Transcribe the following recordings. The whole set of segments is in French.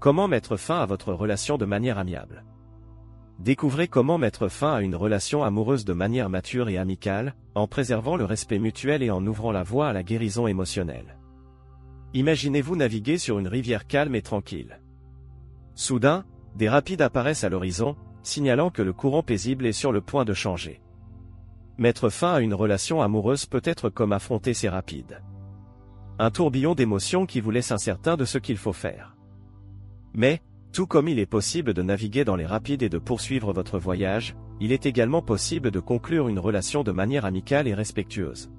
Comment mettre fin à votre relation de manière amiable? Découvrez comment mettre fin à une relation amoureuse de manière mature et amicale, en préservant le respect mutuel et en ouvrant la voie à la guérison émotionnelle. Imaginez-vous naviguer sur une rivière calme et tranquille. Soudain, des rapides apparaissent à l'horizon, signalant que le courant paisible est sur le point de changer. Mettre fin à une relation amoureuse peut être comme affronter ces rapides. Un tourbillon d'émotions qui vous laisse incertain de ce qu'il faut faire. Mais, tout comme il est possible de naviguer dans les rapides et de poursuivre votre voyage, il est également possible de conclure une relation de manière amicale et respectueuse.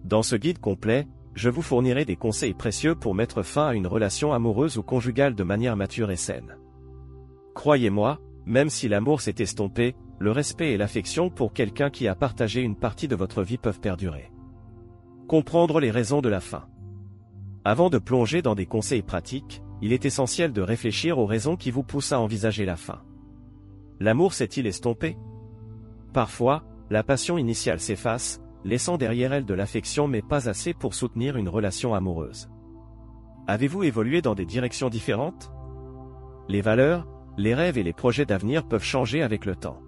Dans ce guide complet, je vous fournirai des conseils précieux pour mettre fin à une relation amoureuse ou conjugale de manière mature et saine. Croyez-moi, même si l'amour s'est estompé, le respect et l'affection pour quelqu'un qui a partagé une partie de votre vie peuvent perdurer. Comprendre les raisons de la fin. Avant de plonger dans des conseils pratiques, il est essentiel de réfléchir aux raisons qui vous poussent à envisager la fin. L'amour s'est-il estompé? Parfois, la passion initiale s'efface, laissant derrière elle de l'affection mais pas assez pour soutenir une relation amoureuse. Avez-vous évolué dans des directions différentes? Les valeurs, les rêves et les projets d'avenir peuvent changer avec le temps.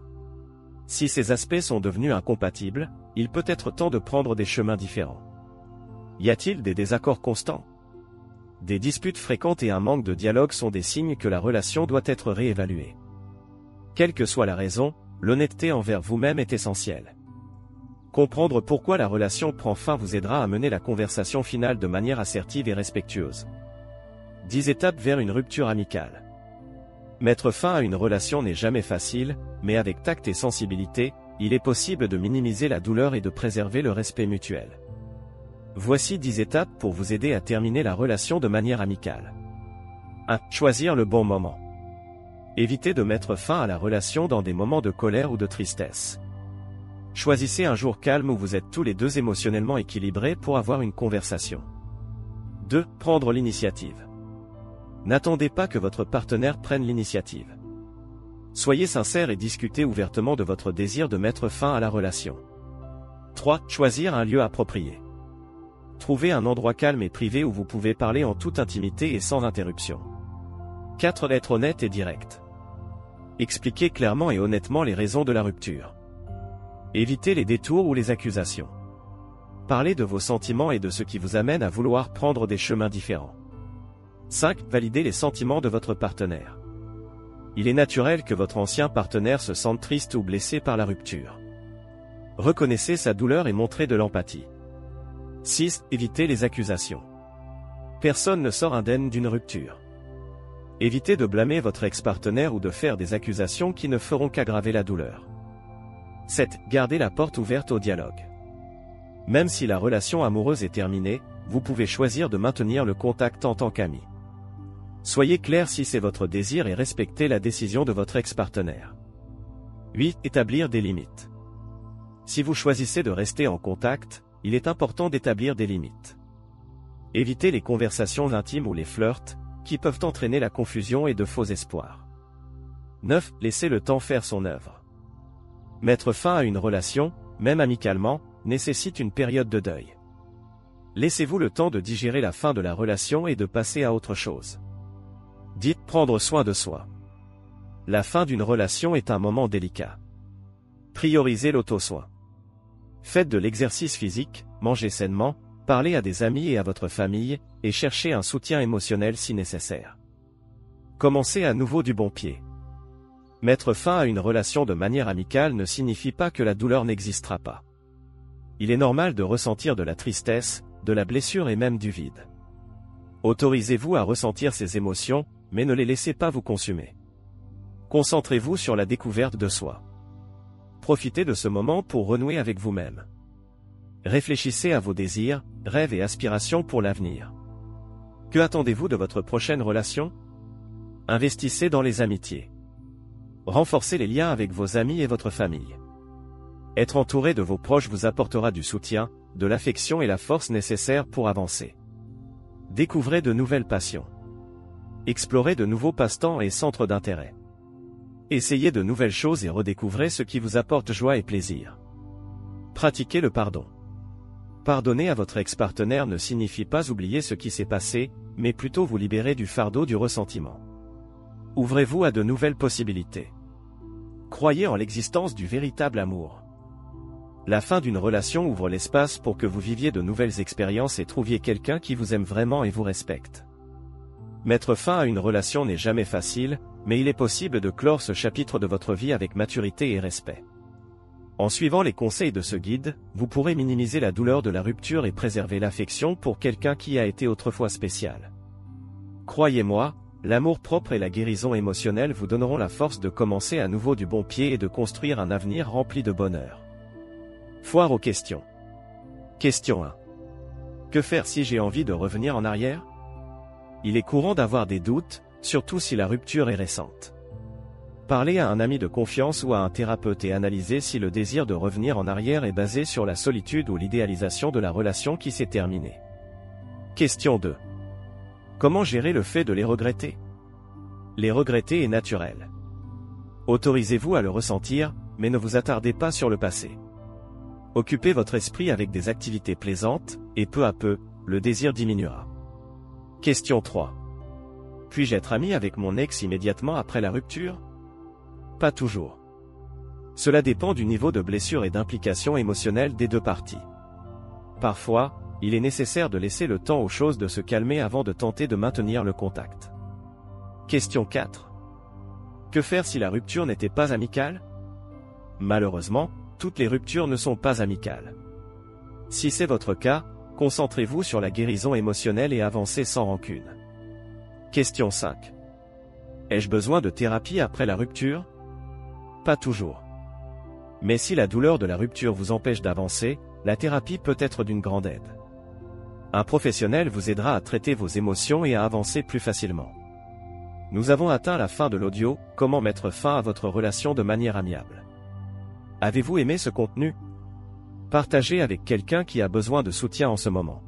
Si ces aspects sont devenus incompatibles, il peut être temps de prendre des chemins différents. Y a-t-il des désaccords constants? Des disputes fréquentes et un manque de dialogue sont des signes que la relation doit être réévaluée. Quelle que soit la raison, l'honnêteté envers vous-même est essentielle. Comprendre pourquoi la relation prend fin vous aidera à mener la conversation finale de manière assertive et respectueuse. 10 étapes vers une rupture amicale. Mettre fin à une relation n'est jamais facile, mais avec tact et sensibilité, il est possible de minimiser la douleur et de préserver le respect mutuel. Voici 10 étapes pour vous aider à terminer la relation de manière amicale. 1. Choisir le bon moment. Évitez de mettre fin à la relation dans des moments de colère ou de tristesse. Choisissez un jour calme où vous êtes tous les deux émotionnellement équilibrés pour avoir une conversation. 2. Prendre l'initiative. N'attendez pas que votre partenaire prenne l'initiative. Soyez sincère et discutez ouvertement de votre désir de mettre fin à la relation. 3. Choisir un lieu approprié. Trouvez un endroit calme et privé où vous pouvez parler en toute intimité et sans interruption. 4. Être honnête et direct. Expliquez clairement et honnêtement les raisons de la rupture. Évitez les détours ou les accusations. Parlez de vos sentiments et de ce qui vous amène à vouloir prendre des chemins différents. 5. Validez les sentiments de votre partenaire. Il est naturel que votre ancien partenaire se sente triste ou blessé par la rupture. Reconnaissez sa douleur et montrez de l'empathie. 6. Évitez les accusations. Personne ne sort indemne d'une rupture. Évitez de blâmer votre ex-partenaire ou de faire des accusations qui ne feront qu'aggraver la douleur. 7. Gardez la porte ouverte au dialogue. Même si la relation amoureuse est terminée, vous pouvez choisir de maintenir le contact en tant qu'amis. Soyez clair si c'est votre désir et respectez la décision de votre ex-partenaire. 8. Établir des limites. Si vous choisissez de rester en contact, il est important d'établir des limites. Évitez les conversations intimes ou les flirts, qui peuvent entraîner la confusion et de faux espoirs. 9. Laissez le temps faire son œuvre. Mettre fin à une relation, même amicalement, nécessite une période de deuil. Laissez-vous le temps de digérer la fin de la relation et de passer à autre chose. 10. Prendre soin de soi. La fin d'une relation est un moment délicat. Priorisez l'auto-soin. Faites de l'exercice physique, mangez sainement, parlez à des amis et à votre famille, et cherchez un soutien émotionnel si nécessaire. Commencez à nouveau du bon pied. Mettre fin à une relation de manière amicale ne signifie pas que la douleur n'existera pas. Il est normal de ressentir de la tristesse, de la blessure et même du vide. Autorisez-vous à ressentir ces émotions, mais ne les laissez pas vous consumer. Concentrez-vous sur la découverte de soi. Profitez de ce moment pour renouer avec vous-même. Réfléchissez à vos désirs, rêves et aspirations pour l'avenir. Que attendez-vous de votre prochaine relation? Investissez dans les amitiés. Renforcez les liens avec vos amis et votre famille. Être entouré de vos proches vous apportera du soutien, de l'affection et la force nécessaire pour avancer. Découvrez de nouvelles passions. Explorez de nouveaux passe-temps et centres d'intérêt. Essayez de nouvelles choses et redécouvrez ce qui vous apporte joie et plaisir. Pratiquez le pardon. Pardonner à votre ex-partenaire ne signifie pas oublier ce qui s'est passé, mais plutôt vous libérer du fardeau du ressentiment. Ouvrez-vous à de nouvelles possibilités. Croyez en l'existence du véritable amour. La fin d'une relation ouvre l'espace pour que vous viviez de nouvelles expériences et trouviez quelqu'un qui vous aime vraiment et vous respecte. Mettre fin à une relation n'est jamais facile, mais il est possible de clore ce chapitre de votre vie avec maturité et respect. En suivant les conseils de ce guide, vous pourrez minimiser la douleur de la rupture et préserver l'affection pour quelqu'un qui a été autrefois spécial. Croyez-moi, l'amour-propre et la guérison émotionnelle vous donneront la force de commencer à nouveau du bon pied et de construire un avenir rempli de bonheur. Foire aux questions. Question 1. Que faire si j'ai envie de revenir en arrière? Il est courant d'avoir des doutes, surtout si la rupture est récente. Parlez à un ami de confiance ou à un thérapeute et analysez si le désir de revenir en arrière est basé sur la solitude ou l'idéalisation de la relation qui s'est terminée. Question 2. Comment gérer le fait de les regretter? Les regretter est naturel. Autorisez-vous à le ressentir, mais ne vous attardez pas sur le passé. Occupez votre esprit avec des activités plaisantes, et peu à peu, le désir diminuera. Question 3. Puis-je être ami avec mon ex immédiatement après la rupture? Pas toujours. Cela dépend du niveau de blessure et d'implication émotionnelle des deux parties. Parfois, il est nécessaire de laisser le temps aux choses de se calmer avant de tenter de maintenir le contact. Question 4. Que faire si la rupture n'était pas amicale? Malheureusement, toutes les ruptures ne sont pas amicales. Si c'est votre cas, concentrez-vous sur la guérison émotionnelle et avancez sans rancune. Question 5. Ai-je besoin de thérapie après la rupture? Pas toujours. Mais si la douleur de la rupture vous empêche d'avancer, la thérapie peut être d'une grande aide. Un professionnel vous aidera à traiter vos émotions et à avancer plus facilement. Nous avons atteint la fin de l'audio, comment mettre fin à votre relation de manière amiable. Avez-vous aimé ce contenu? Partagez avec quelqu'un qui a besoin de soutien en ce moment.